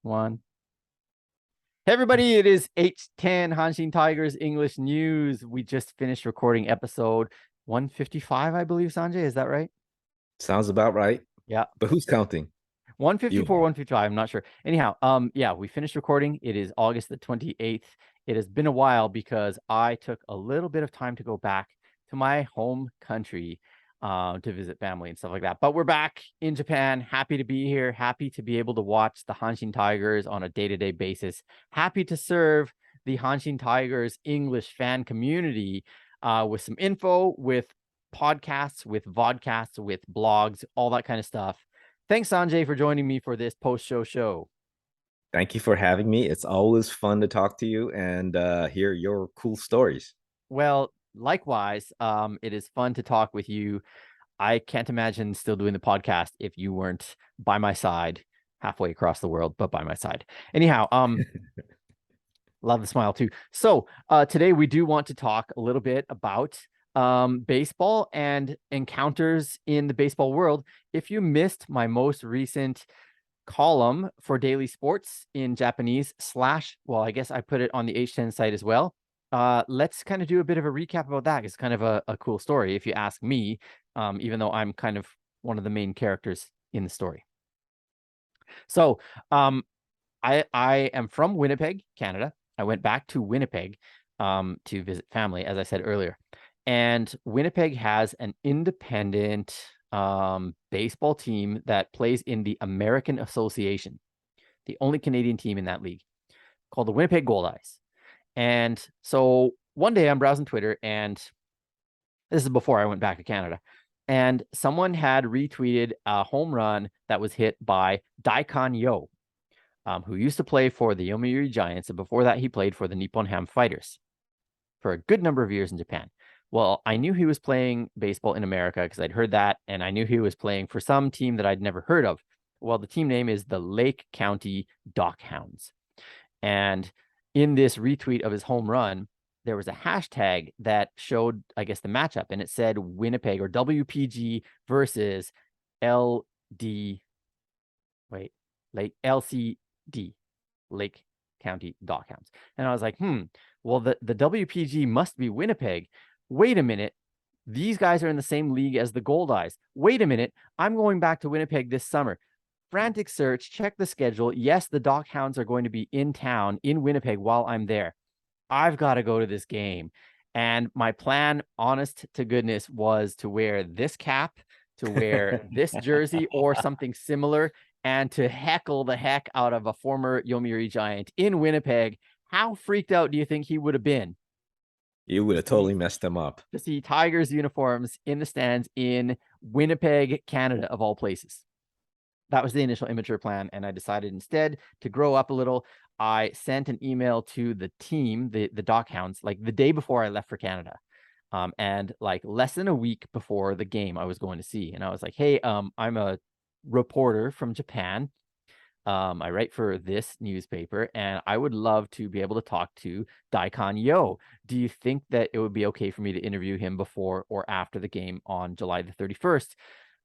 One. Hey everybody, it is H10 Hanshin Tigers English News. We just finished recording episode 155, I believe, Sanjay. Is that right? Sounds about right. Yeah. But who's counting? You 154, are. 155, I'm not sure. Anyhow, yeah, we finished recording. It is August the 28th. It has been a while because I took a little bit of time to go back to my home country to visit family and stuff like that. But we're back in Japan. Happy to be here. Happy to be able to watch the Hanshin Tigers on a day-to-day basis. Happy to serve the Hanshin Tigers English fan community with some info, with podcasts, with vodcasts, with blogs, all that kind of stuff. Thanks, Sanjay, for joining me for this post-show show. Thank you for having me. It's always fun to talk to you and hear your cool stories. Well, likewise, it is fun to talk with you. I can't imagine still doing the podcast if you weren't by my side halfway across the world, but by my side. Anyhow, love the smile too. So today we do want to talk a little bit about baseball and encounters in the baseball world. If you missed my most recent column for daily sports in Japanese well, I guess I put it on the H10 site as well. Let's kind of do a bit of a recap about that. It's kind of a cool story, if you ask me, even though I'm kind of one of the main characters in the story. So I am from Winnipeg, Canada. I went back to Winnipeg to visit family, as I said earlier. And Winnipeg has an independent baseball team that plays in the American Association, the only Canadian team in that league, called the Winnipeg Goldeyes. And so one day I'm browsing Twitter, and this is before I went back to Canada, and someone had retweeted a home run that was hit by Daikon Yo, who used to play for the Yomiuri Giants, and before that he played for the Nippon Ham Fighters for a good number of years in Japan. Well, I knew he was playing baseball in America because I'd heard that, and I knew he was playing for some team that I'd never heard of. Well, the team name is the Lake County Dockhounds. And in this retweet of his home run, there was a hashtag that showed, I guess, the matchup, and it said Winnipeg or WPG versus LD, LCD, Lake County Dockhounds. And I was like, well, the WPG must be Winnipeg. Wait a minute. These guys are in the same league as the Goldeyes. Wait a minute. I'm going back to Winnipeg this summer. Frantic search, check the schedule. Yes, the Dockhounds are going to be in town in Winnipeg while I'm there. I've got to go to this game. And my plan, honest to goodness, was to wear this cap, to wear this jersey or something similar, and to heckle the heck out of a former Yomiuri Giant in Winnipeg. How freaked out do you think he would have been You would have totally messed them up. to see Tigers uniforms in the stands in Winnipeg, Canada, of all places? That was the initial immature plan, and I decided instead to grow up a little. I sent an email to the team, the Dockhounds, like the day before I left for Canada. And like less than a week before the game I was going to see. And I was like, hey, I'm a reporter from Japan. I write for this newspaper, and I would love to be able to talk to Daikon Yo. Do you think that it would be okay for me to interview him before or after the game on July the 31st?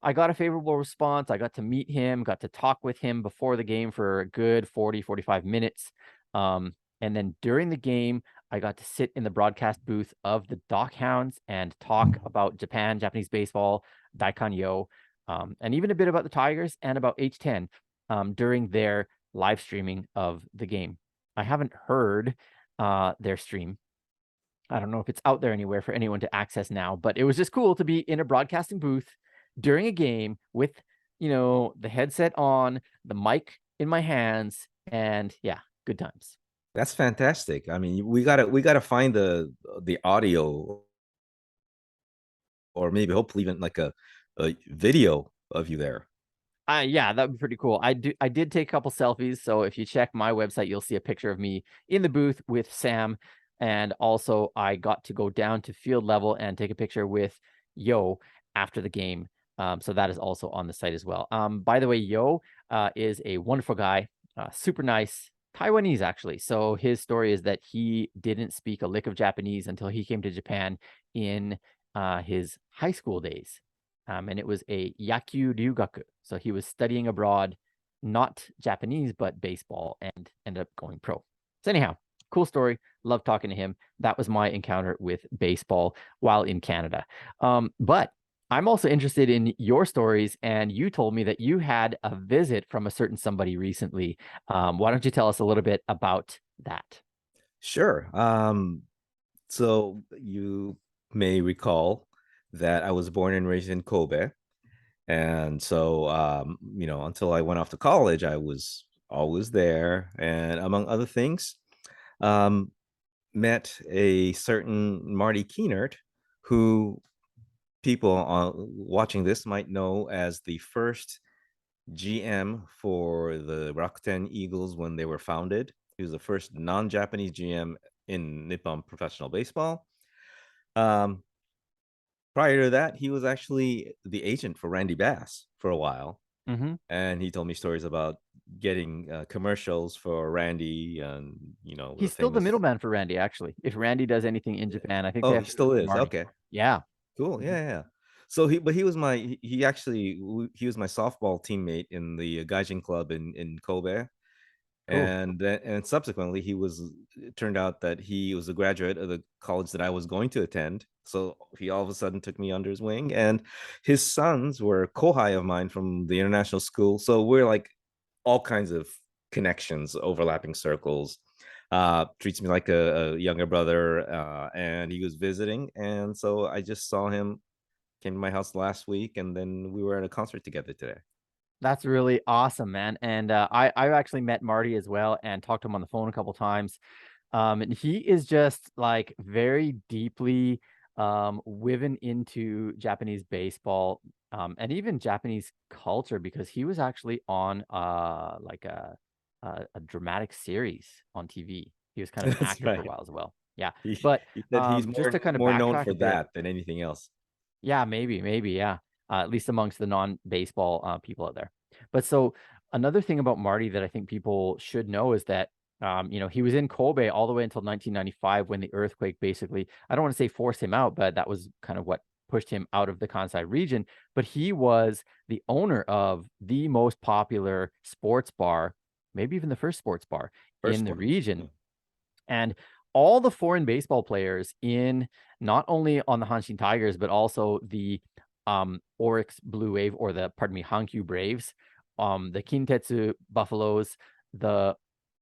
I got a favorable response. I got to meet him, got to talk with him before the game for a good 40, 45 minutes. And then during the game, I got to sit in the broadcast booth of the Dockhounds and talk about Japan, Japanese baseball, Daikon Yo, and even a bit about the Tigers and about H10 during their live streaming of the game. I haven't heard their stream. I don't know if it's out there anywhere for anyone to access now, but it was just cool to be in a broadcasting booth during a game with, the headset on, the mic in my hands, and yeah, good times. That's fantastic. I mean, we gotta find the audio or maybe hopefully even like a video of you there. Yeah, that would be pretty cool. I did take a couple selfies, so if you check my website, you'll see a picture of me in the booth with Sam, and also I got to go down to field level and take a picture with Yo after the game. So that is also on the site as well. By the way, Yo is a wonderful guy, super nice, Taiwanese actually. So his story is that he didn't speak a lick of Japanese until he came to Japan in his high school days. And it was a yaku ryugaku. So he was studying abroad not Japanese, but baseball, and ended up going pro. So anyhow, cool story. Love talking to him. That was my encounter with baseball while in Canada. But I'm also interested in your stories, and you told me that you had a visit from a certain somebody recently. Why don't you tell us a little bit about that? Sure. So you may recall that I was born and raised in Kobe. And so, until I went off to college, I was always there. And among other things, um, met a certain Marty Keenert, who people watching this might know as the first GM for the Rakuten Eagles when they were founded. He was the first non-Japanese GM in Nippon professional baseball. Um, Prior to that, he was actually the agent for Randy Bass for a while, Mm-hmm. and he told me stories about getting commercials for Randy, and the He's still the famous. middleman for Randy, actually. If Randy does anything in Japan, I think they Oh, have he to do it still through is. Marty. Okay, Yeah. cool. Mhm. Yeah, yeah. So he was my he actually he was my softball teammate in the Gaijin club in Kobe, Cool. and subsequently it turned out that he was a graduate of the college that I was going to attend, so he all of a sudden took me under his wing, and his sons were kohai of mine from the international school, so we're like all kinds of connections, overlapping circles. Treats me like a younger brother, and he was visiting, and so I just saw him, came to my house last week, and then we were at a concert together today. That's really awesome, man. And I actually met Marty as well and talked to him on the phone a couple times. And he is just like very deeply woven into Japanese baseball, and even Japanese culture, because he was actually on like a dramatic series on TV. He was kind of an That's actor for a right. while as well. Yeah. he But he said he's just to kind of more known backtrack for a bit. that than anything else. Yeah, maybe, yeah. At least amongst the non-baseball people out there. But so another thing about Marty that I think people should know is that he was in Kobe all the way until 1995 when the earthquake basically, I don't want to say forced him out, but that was kind of what pushed him out of the Kansai region. But he was the owner of the most popular sports bar, maybe even the first sports bar First in the one. region. Yeah. And all the foreign baseball players in not only on the Hanshin Tigers, but also the Oryx Blue Wave, or the, pardon me, Hankyu Braves, the Kintetsu Buffaloes, the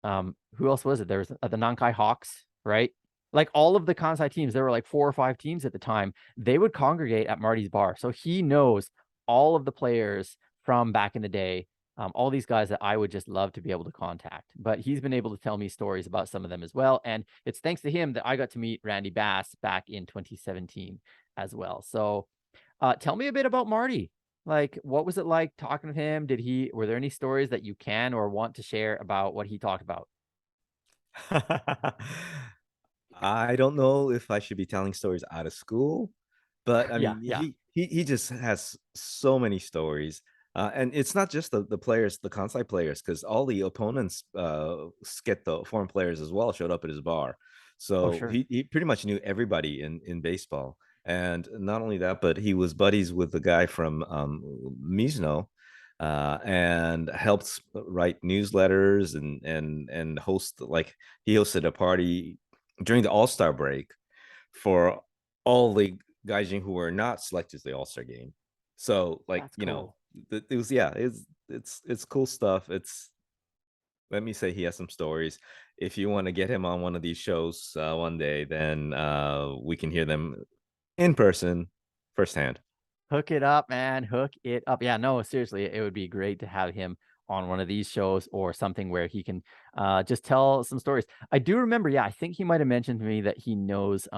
who else was it? There was the Nankai Hawks, right? Like all of the Kansai teams, there were like 4 or 5 teams at the time. They would congregate at Marty's bar. So he knows all of the players from back in the day, all these guys that I would just love to be able to contact. But he's been able to tell me stories about some of them as well. And it's thanks to him that I got to meet Randy Bass back in 2017 as well. So tell me a bit about Marty. Like, what was it like talking to him? Were there any stories that you can or want to share about what he talked about? I don't know if I should be telling stories out of school, but I Yeah, mean, yeah, he just has so many stories, and it's not just the players, the Kansai players, because all the opponents, get the foreign players as well, showed up at his bar. oh, So sure. he pretty much knew everybody in baseball, and not only that, but he was buddies with the guy from Mizuno. And helped write newsletters and host, like, he hosted a party during the All-Star break for all the gaijin who were not selected to the All-Star game. So, like, That's cool. it was, yeah, it's cool stuff. It's Let me say, he has some stories. If you want to get him on one of these shows one day, then we can hear them in person, firsthand. Hook it up, man. Hook it up. Yeah, no, seriously, it would be great to have him on one of these shows or something where he can just tell some stories. I do remember, yeah, I think he might have mentioned to me that he knows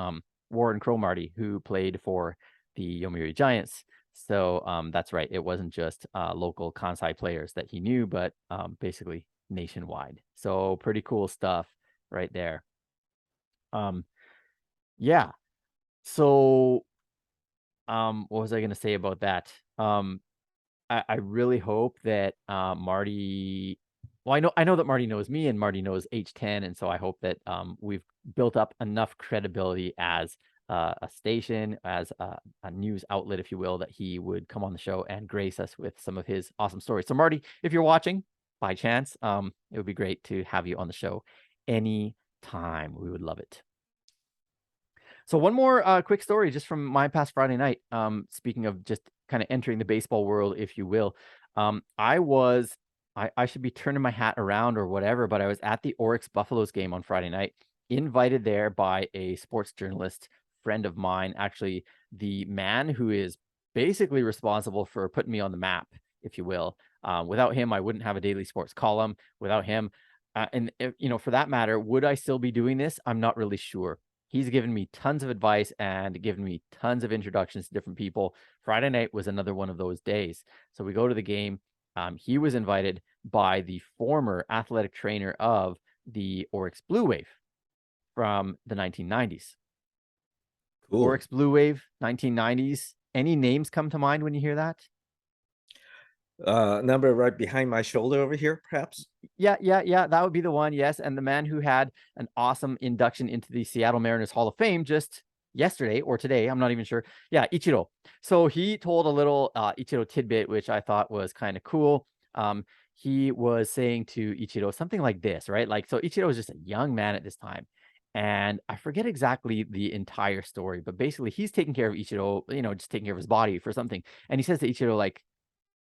Warren Cromartie, who played for the Yomiuri Giants. So that's right. It wasn't just local Kansai players that he knew, but basically nationwide. So pretty cool stuff right there. Um, yeah. So what was I going to say about that? I really hope that Marty. Well, I know that Marty knows me and Marty knows H10, and so I hope that we've built up enough credibility as a station, as a news outlet, if you will, that he would come on the show and grace us with some of his awesome stories. So, Marty, if you're watching, by chance, it would be great to have you on the show any time. We would love it. So one more quick story just from my past Friday night. Speaking of just kind of entering the baseball world, if you will, I should be turning my hat around or whatever, but I was at the Oryx Buffaloes game on Friday night, invited there by a sports journalist friend of mine, actually the man who is basically responsible for putting me on the map, if you will. Without him, I wouldn't have a daily sports column. Without him, and if, for that matter, would I still be doing this? I'm not really sure. He's given me tons of advice and given me tons of introductions to different people. Friday night was another one of those days. So we go to the game. He was invited by the former athletic trainer of the Oryx Blue Wave from the 1990s. Cool. Oryx Blue Wave, 1990s. Any names come to mind when you hear that? Number right behind my shoulder over here, perhaps. Yeah. That would be the one. Yes. And the man who had an awesome induction into the Seattle Mariners Hall of Fame just yesterday or today. I'm not even sure. Yeah. Ichiro. So he told a little Ichiro tidbit, which I thought was kind of cool. He was saying to Ichiro something like this, right? Like, so Ichiro was just a young man at this time. And I forget exactly the entire story, but basically he's taking care of Ichiro, just taking care of his body for something. And he says to Ichiro, like,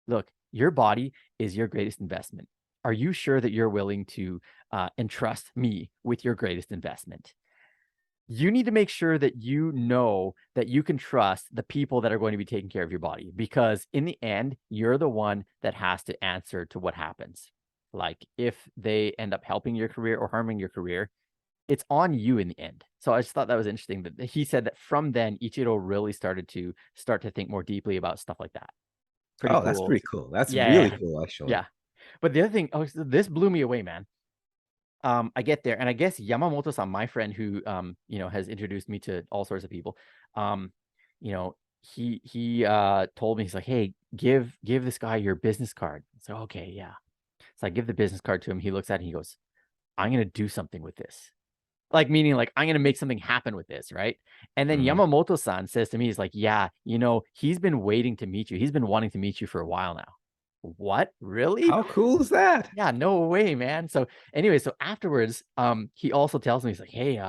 look, your body is your greatest investment. Are you sure that you're willing to entrust me with your greatest investment? You need to make sure that you know that you can trust the people that are going to be taking care of your body, because in the end, you're the one that has to answer to what happens. Like if they end up helping your career or harming your career, it's on you in the end. So I just thought that was interesting that he said that from then, Ichiro really started to think more deeply about stuff like that. Pretty That's cool. pretty cool. That's really Yeah. cool, actually. Yeah. But the other thing, so this blew me away, man. I get there, and I guess Yamamoto-san, my friend who has introduced me to all sorts of people, he told me, he's like, hey, give this guy your business card. So okay, yeah. So I give the business card to him. He looks at it and he goes, I'm gonna do something with this. Like, meaning like I'm gonna make something happen with this, right? And then Yamamoto-san says to me, he's like, yeah, he's been waiting to meet you. He's been wanting to meet you for a while now. What? Really? How cool is that? Yeah, no way, man. So anyway, so afterwards, he also tells me, he's like, hey,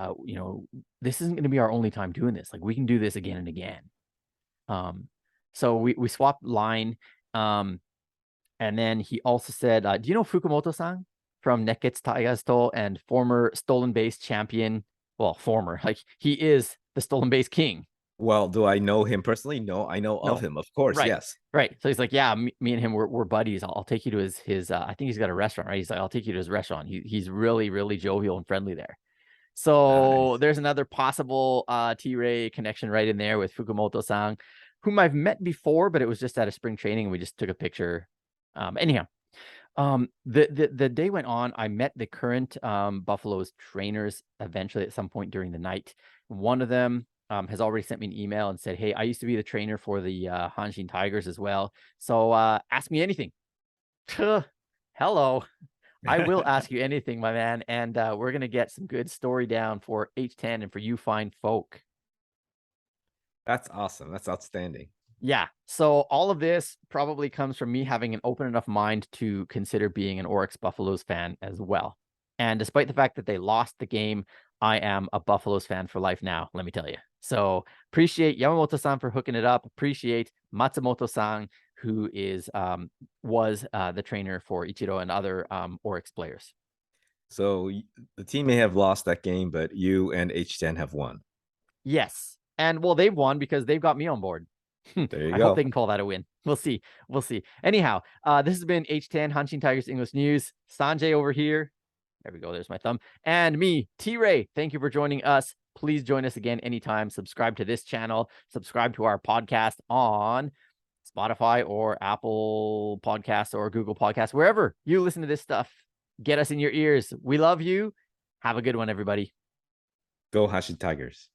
this isn't gonna be our only time doing this. Like, we can do this again and again. So we swapped line. And then he also said, do you know Fukumoto-san from Nekketsu Taigasto and former stolen base champion? Well, former, like he is the stolen base king. Well, do I know him personally? No, I know of him, of course. Right. Yes. Right. So he's like, yeah, me and him, we're buddies. I'll take you to his I think he's got a restaurant, right? He's like, I'll take you to his restaurant. He's really, really jovial and friendly there. So Nice. there's another possible T-Ray connection right in there with Fukumoto-san, whom I've met before, but it was just at a spring training and we just took a picture. Anyhow, the day went on. I met the current Buffalo's trainers eventually at some point during the night. One of them has already sent me an email and said, hey, I used to be the trainer for the Hanshin Tigers as well. So ask me anything. Hello. I will ask you anything, my man. And we're going to get some good story down for H10 and for you fine folk. That's awesome. That's outstanding. Yeah. So all of this probably comes from me having an open enough mind to consider being an Oryx Buffaloes fan as well. And despite the fact that they lost the game, I am a Buffaloes fan for life now, let me tell you. So appreciate Yamamoto-san for hooking it up. Appreciate Matsumoto-san, who was the trainer for Ichiro and other Oryx players. So the team may have lost that game, but you and H10 have won. Yes. And well, they've won because they've got me on board. There you I go. hope they can call that a win. We'll see. We'll see. Anyhow, this has been H10 Hanshin Tigers English News. Sanjay over here. There we go. There's my thumb. And me, T-Ray. Thank you for joining us. Please join us again anytime. Subscribe to this channel. Subscribe to our podcast on Spotify or Apple Podcasts or Google Podcasts, wherever you listen to this stuff. Get us in your ears. We love you. Have a good one, everybody. Go Hanshin Tigers.